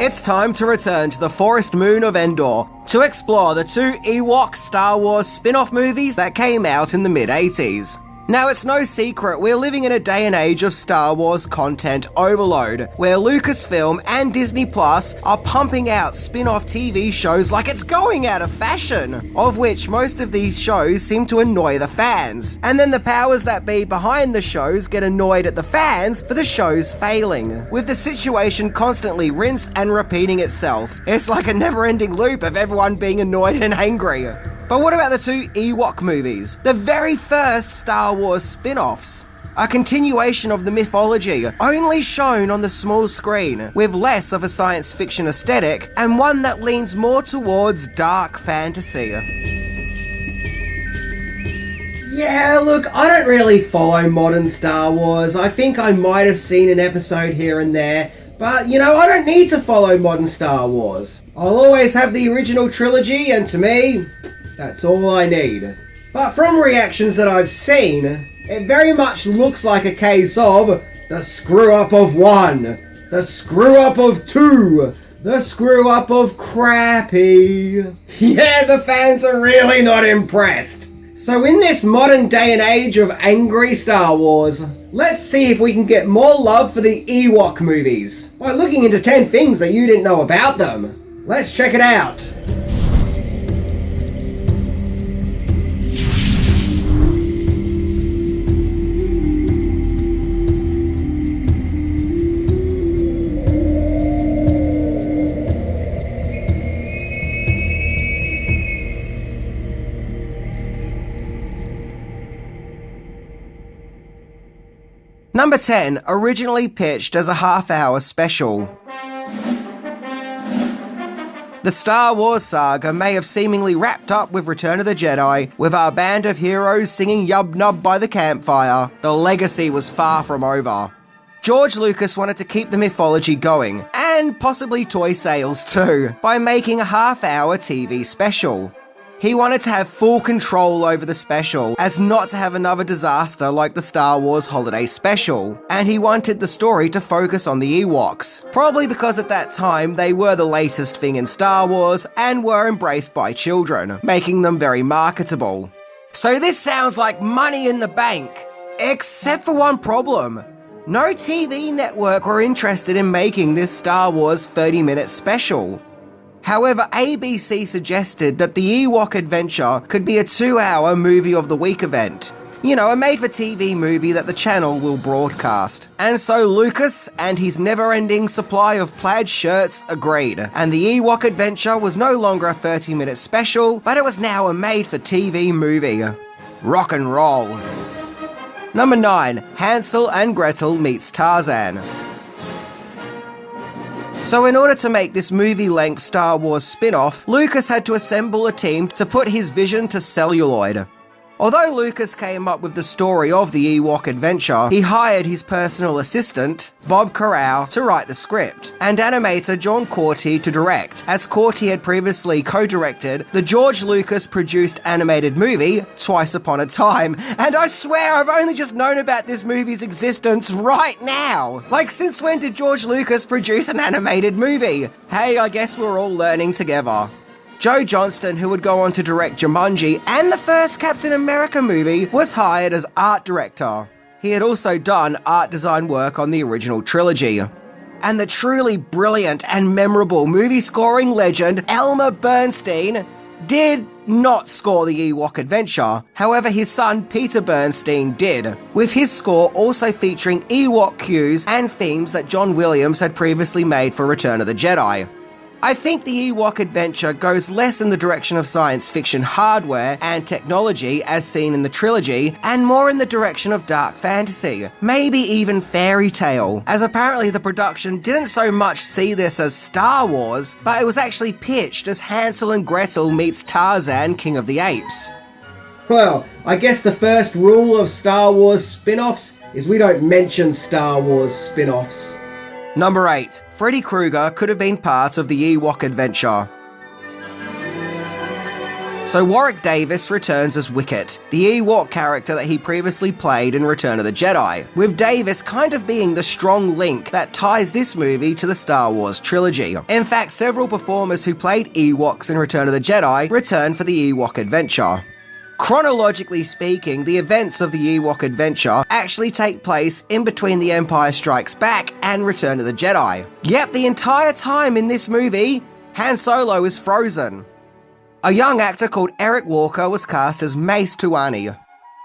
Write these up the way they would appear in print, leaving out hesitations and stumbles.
It's time to return to the forest moon of Endor to explore the two Ewok Star Wars spin-off movies that came out in the mid-80s. Now, it's no secret we're living in a day and age of Star Wars content overload, where Lucasfilm and Disney Plus are pumping out spin-off TV shows like it's going out of fashion, of which most of these shows seem to annoy the fans. And then the powers that be behind the shows get annoyed at the fans for the shows failing, with the situation constantly rinse and repeating itself. It's like a never-ending loop of everyone being annoyed and angry. But what about the two Ewok movies? The very first Star Wars spin-offs. A continuation of the mythology, only shown on the small screen, with less of a science fiction aesthetic, and one that leans more towards dark fantasy. Yeah, look, I don't really follow modern Star Wars. I think I might have seen an episode here and there. But, I don't need to follow modern Star Wars. I'll always have the original trilogy, and to me, that's all I need. But from reactions that I've seen, it very much looks like a case of the screw-up of one, the screw-up of two, the screw-up of crappy. Yeah, the fans are really not impressed. So in this modern day and age of angry Star Wars, let's see if we can get more love for the Ewok movies by looking into 10 things that you didn't know about them. Let's check it out. Number 10, originally pitched as a half-hour special. The Star Wars saga may have seemingly wrapped up with Return of the Jedi, with our band of heroes singing Yub Nub by the campfire. The legacy was far from over. George Lucas wanted to keep the mythology going, and possibly toy sales too, by making a half-hour TV special. He wanted to have full control over the special, as not to have another disaster like the Star Wars Holiday Special, and he wanted the story to focus on the Ewoks, probably because at that time they were the latest thing in Star Wars and were embraced by children, making them very marketable. So this sounds like money in the bank, except for one problem. No TV network were interested in making this Star Wars 30-minute special. However, ABC suggested that the Ewok Adventure could be a 2-hour movie of the week event. A made-for-TV movie that the channel will broadcast. And so Lucas and his never-ending supply of plaid shirts agreed, and the Ewok Adventure was no longer a 30-minute special, but it was now a made-for-TV movie. Rock and roll. Number 9, Hansel and Gretel meets Tarzan. So in order to make this movie-length Star Wars spin-off, Lucas had to assemble a team to put his vision to celluloid. Although Lucas came up with the story of the Ewok Adventure, he hired his personal assistant, Bob Corral, to write the script, and animator John Corti to direct, as Corti had previously co-directed the George Lucas-produced animated movie, Twice Upon a Time, and I swear I've only just known about this movie's existence right now! Like, since when did George Lucas produce an animated movie? Hey, I guess we're all learning together. Joe Johnston, who would go on to direct Jumanji and the first Captain America movie, was hired as art director. He had also done art design work on the original trilogy. And the truly brilliant and memorable movie scoring legend Elmer Bernstein did not score the Ewok Adventure. However, his son Peter Bernstein did, with his score also featuring Ewok cues and themes that John Williams had previously made for Return of the Jedi. I think the Ewok Adventure goes less in the direction of science fiction hardware and technology as seen in the trilogy, and more in the direction of dark fantasy, maybe even fairy tale, as apparently the production didn't so much see this as Star Wars, but it was actually pitched as Hansel and Gretel meets Tarzan, King of the Apes. Well, I guess the first rule of Star Wars spin-offs is we don't mention Star Wars spin-offs. Number 8, Freddy Krueger could have been part of the Ewok Adventure. So Warwick Davis returns as Wicket, the Ewok character that he previously played in Return of the Jedi, with Davis kind of being the strong link that ties this movie to the Star Wars trilogy. In fact, several performers who played Ewoks in Return of the Jedi return for the Ewok Adventure. Chronologically speaking, the events of the Ewok Adventure actually take place in between The Empire Strikes Back and Return of the Jedi. Yep, the entire time in this movie, Han Solo is frozen. A young actor called Eric Walker was cast as Mace Tuani.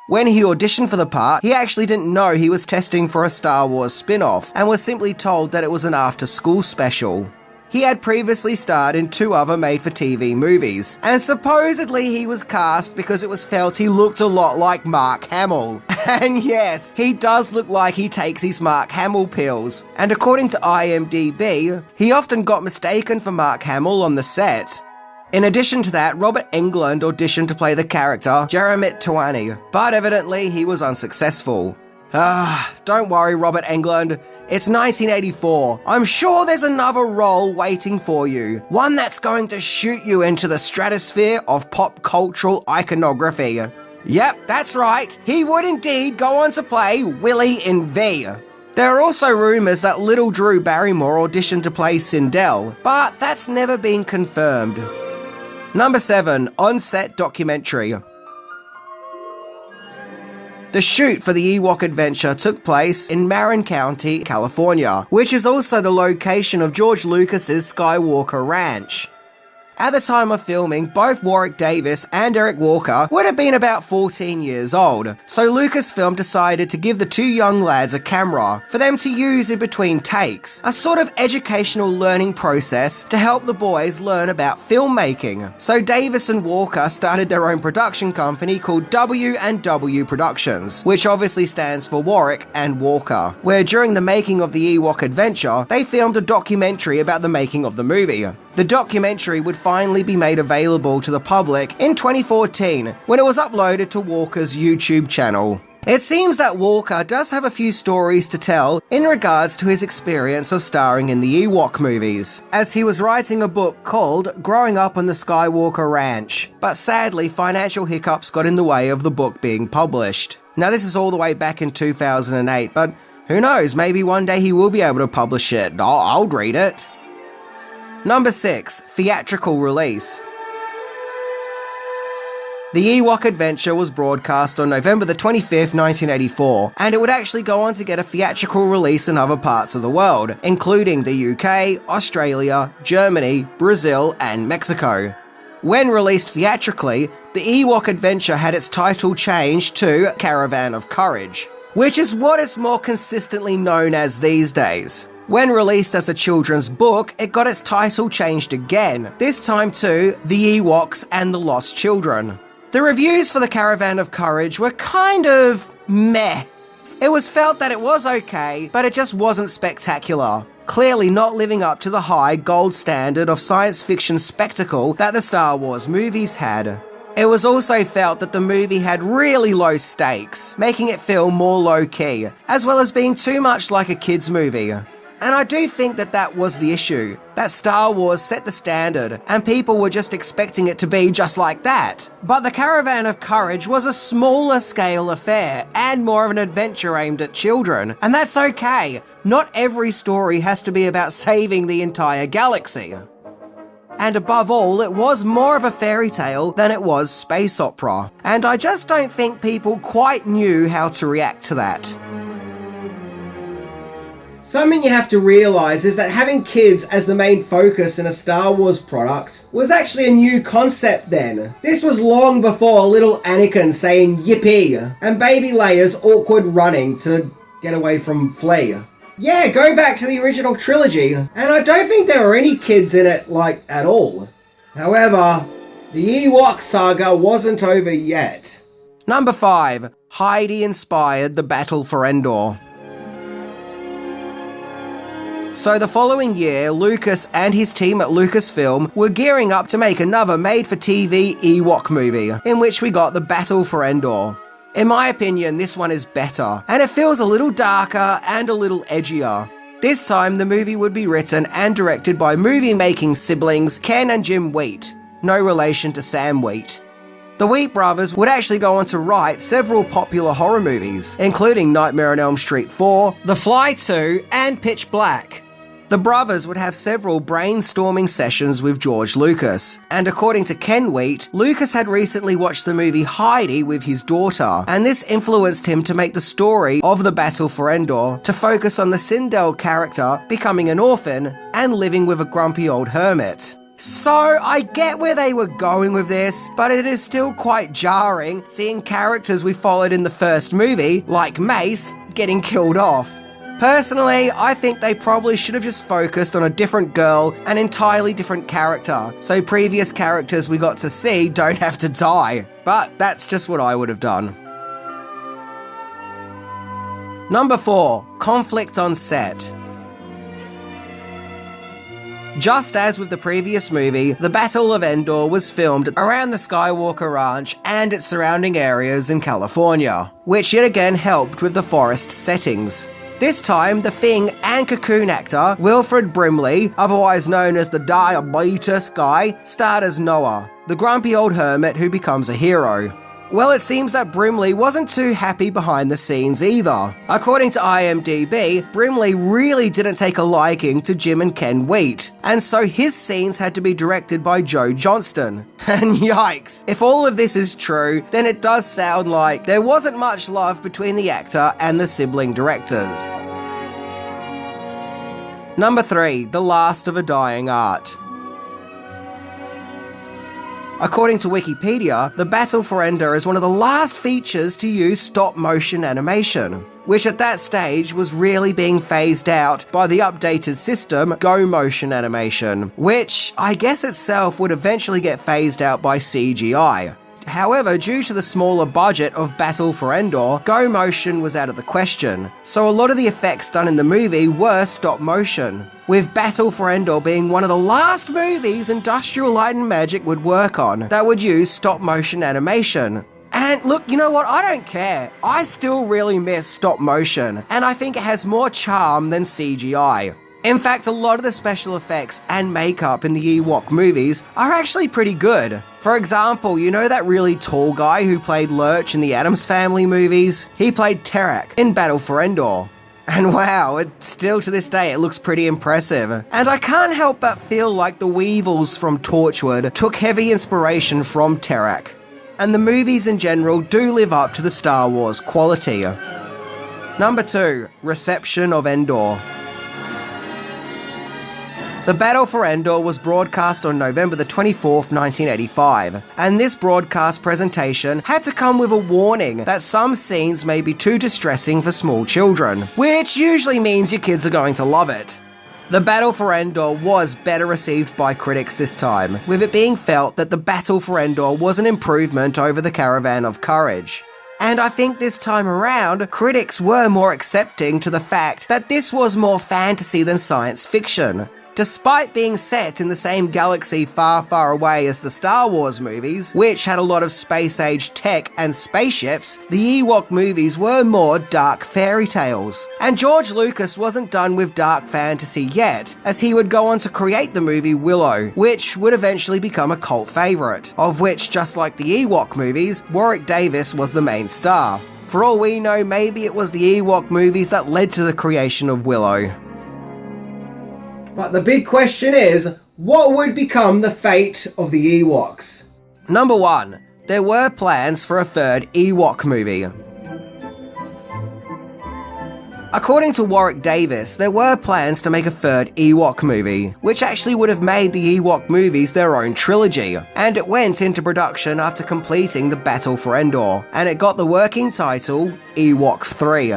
When he auditioned for the part, he actually didn't know he was testing for a Star Wars spin-off and was simply told that it was an after-school special. He had previously starred in 2 other made-for-TV movies, and supposedly he was cast because it was felt he looked a lot like Mark Hamill. And yes, he does look like he takes his Mark Hamill pills. And according to IMDb, he often got mistaken for Mark Hamill on the set. In addition to that, Robert Englund auditioned to play the character Jeremiah Tuani, but evidently he was unsuccessful. Don't worry, Robert Englund. It's 1984. I'm sure there's another role waiting for you. One that's going to shoot you into the stratosphere of pop cultural iconography. Yep, that's right. He would indeed go on to play Willie in V. There are also rumours that little Drew Barrymore auditioned to play Sindel, but that's never been confirmed. Number 7. On-set documentary. The shoot for the Ewok Adventure took place in Marin County, California, which is also the location of George Lucas's Skywalker Ranch. At the time of filming, both Warwick Davis and Eric Walker would have been about 14 years old, so Lucasfilm decided to give the 2 young lads a camera for them to use in between takes, a sort of educational learning process to help the boys learn about filmmaking. So Davis and Walker started their own production company called W&W Productions, which obviously stands for Warwick and Walker, where during the making of the Ewok Adventure, they filmed a documentary about the making of the movie. The documentary would finally be made available to the public in 2014 when it was uploaded to Walker's YouTube channel. It seems that Walker does have a few stories to tell in regards to his experience of starring in the Ewok movies, as he was writing a book called Growing Up on the Skywalker Ranch, but sadly financial hiccups got in the way of the book being published. Now this is all the way back in 2008, but who knows, maybe one day he will be able to publish it. I'll read it. Number 6. Theatrical release. The Ewok Adventure was broadcast on November the 25th, 1984, and it would actually go on to get a theatrical release in other parts of the world, including the UK, Australia, Germany, Brazil, and Mexico. When released theatrically, the Ewok Adventure had its title changed to Caravan of Courage, which is what it's more consistently known as these days. When released as a children's book, it got its title changed again, this time to The Ewoks and the Lost Children. The reviews for the Caravan of Courage were kind of meh. It was felt that it was okay, but it just wasn't spectacular, clearly not living up to the high gold standard of science fiction spectacle that the Star Wars movies had. It was also felt that the movie had really low stakes, making it feel more low-key, as well as being too much like a kids' movie. And I do think that that was the issue, that Star Wars set the standard and people were just expecting it to be just like that. But the Caravan of Courage was a smaller scale affair and more of an adventure aimed at children, and that's okay. Not every story has to be about saving the entire galaxy. And above all, it was more of a fairy tale than it was space opera, and I just don't think people quite knew how to react to that. Something you have to realise is that having kids as the main focus in a Star Wars product was actually a new concept then. This was long before little Anakin saying yippee and baby Leia's awkward running to get away from Flea. Yeah, go back to the original trilogy, and I don't think there were any kids in it, at all. However, the Ewok saga wasn't over yet. Number 5. Heidi inspired the battle for Endor. So the following year, Lucas and his team at Lucasfilm were gearing up to make another made-for-TV Ewok movie, in which we got the Battle for Endor. In my opinion, this one is better, and it feels a little darker and a little edgier. This time, the movie would be written and directed by movie-making siblings Ken and Jim Wheat, no relation to Sam Wheat. The Wheat brothers would actually go on to write several popular horror movies, including Nightmare on Elm Street 4, The Fly 2, and Pitch Black. The brothers would have several brainstorming sessions with George Lucas, and according to Ken Wheat, Lucas had recently watched the movie Heidi with his daughter, and this influenced him to make the story of the Battle for Endor to focus on the Sindel character becoming an orphan and living with a grumpy old hermit. So, I get where they were going with this, but it is still quite jarring seeing characters we followed in the first movie, like Mace, getting killed off. Personally, I think they probably should have just focused on a different girl, an entirely different character, so previous characters we got to see don't have to die. But that's just what I would have done. Number 4. Conflict on set. Just as with the previous movie, the Battle of Endor was filmed around the Skywalker Ranch and its surrounding areas in California, which yet again helped with the forest settings. This time, the Thing and Cocoon actor Wilfred Brimley, otherwise known as the Diabetes Guy, starred as Noah, the grumpy old hermit who becomes a hero. Well, it seems that Brimley wasn't too happy behind the scenes either. According to IMDb, Brimley really didn't take a liking to Jim and Ken Wheat, and so his scenes had to be directed by Joe Johnston. And yikes, if all of this is true, then it does sound like there wasn't much love between the actor and the sibling directors. Number 3. The Last of a Dying Art. According to Wikipedia, the Battle for Endor is one of the last features to use stop-motion animation, which at that stage was really being phased out by the updated system Go Motion Animation, which I guess itself would eventually get phased out by CGI. However, due to the smaller budget of Battle for Endor, Go Motion was out of the question, so a lot of the effects done in the movie were stop motion, with Battle for Endor being one of the last movies Industrial Light and Magic would work on that would use stop motion animation. And look, you know what, I don't care. I still really miss stop motion, and I think it has more charm than CGI. In fact, a lot of the special effects and makeup in the Ewok movies are actually pretty good. For example, you know that really tall guy who played Lurch in the Addams Family movies? He played Terak in Battle for Endor. And wow, still to this day it looks pretty impressive. And I can't help but feel like the Weevils from Torchwood took heavy inspiration from Terak. And the movies in general do live up to the Star Wars quality. Number 2. Reception of Endor. The Battle for Endor was broadcast on November the 24th, 1985, and this broadcast presentation had to come with a warning that some scenes may be too distressing for small children, which usually means your kids are going to love it. The Battle for Endor was better received by critics this time, with it being felt that the Battle for Endor was an improvement over the Caravan of Courage. And I think this time around, critics were more accepting to the fact that this was more fantasy than science fiction. Despite being set in the same galaxy far, far away as the Star Wars movies, which had a lot of space-age tech and spaceships, the Ewok movies were more dark fairy tales. And George Lucas wasn't done with dark fantasy yet, as he would go on to create the movie Willow, which would eventually become a cult favourite, of which, just like the Ewok movies, Warwick Davis was the main star. For all we know, maybe it was the Ewok movies that led to the creation of Willow. But the big question is, what would become the fate of the Ewoks? Number 1. There were plans for a third Ewok movie. According to Warwick Davis, there were plans to make a third Ewok movie, which actually would have made the Ewok movies their own trilogy, and it went into production after completing the Battle for Endor, and it got the working title Ewok 3.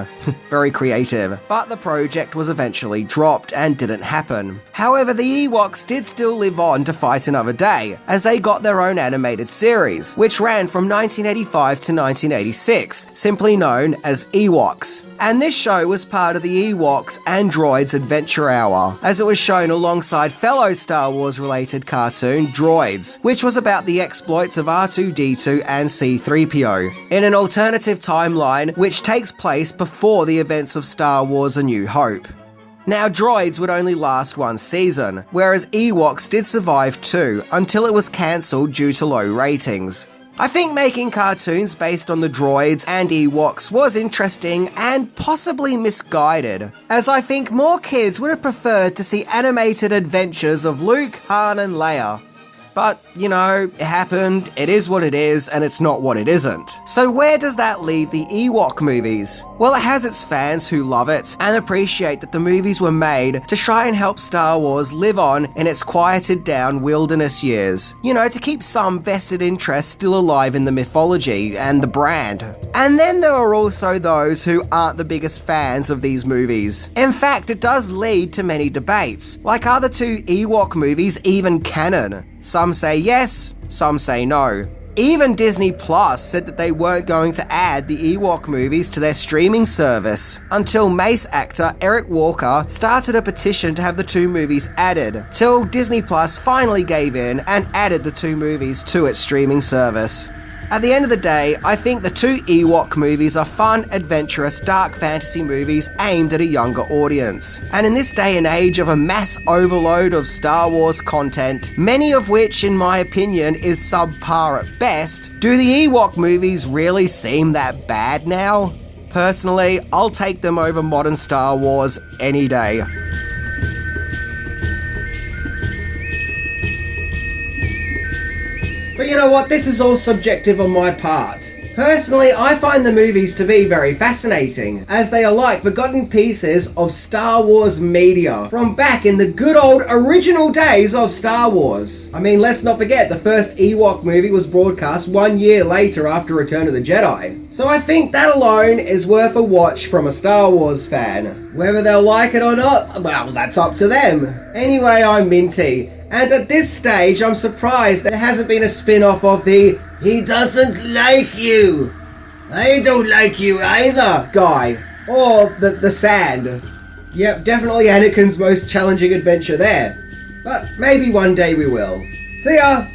Very creative. But the project was eventually dropped and didn't happen. However, the Ewoks did still live on to fight another day, as they got their own animated series, which ran from 1985 to 1986, simply known as Ewoks. And this show was part of the Ewoks and Droids Adventure Hour, as it was shown alongside fellow Star Wars related cartoon Droids, which was about the exploits of R2-D2 and C-3PO, in an alternative timeline which takes place before the events of Star Wars A New Hope. Now, Droids would only last one season, whereas Ewoks did survive 2 until it was cancelled due to low ratings. I think making cartoons based on the droids and Ewoks was interesting and possibly misguided, as I think more kids would have preferred to see animated adventures of Luke, Han and Leia. But, you know, it happened, it is what it is, and it's not what it isn't. So where does that leave the Ewok movies? Well, it has its fans who love it and appreciate that the movies were made to try and help Star Wars live on in its quieted down wilderness years. You know, to keep some vested interest still alive in the mythology and the brand. And then there are also those who aren't the biggest fans of these movies. In fact, it does lead to many debates. Like, are the two Ewok movies even canon? Some say yes, some say no. Even Disney Plus said that they weren't going to add the Ewok movies to their streaming service, until Mace actor Eric Walker started a petition to have the two movies added, till Disney Plus finally gave in and added the two movies to its streaming service. At the end of the day, I think the two Ewok movies are fun, adventurous, dark fantasy movies aimed at a younger audience. And in this day and age of a mass overload of Star Wars content, many of which, in my opinion, is subpar at best, do the Ewok movies really seem that bad now? Personally, I'll take them over modern Star Wars any day. But you know what, this is all subjective on my part. Personally, I find the movies to be very fascinating, as they are like forgotten pieces of Star Wars media from back in the good old original days of Star Wars. I mean, let's not forget, the first Ewok movie was broadcast 1 year later after Return of the Jedi. So I think that alone is worth a watch from a Star Wars fan. Whether they'll like it or not, well, that's up to them. Anyway, I'm Minty. And at this stage, I'm surprised there hasn't been a spin-off of the "He doesn't like you, I don't like you either" guy. Or the sand. Yep, definitely Anakin's most challenging adventure there. But maybe one day we will. See ya!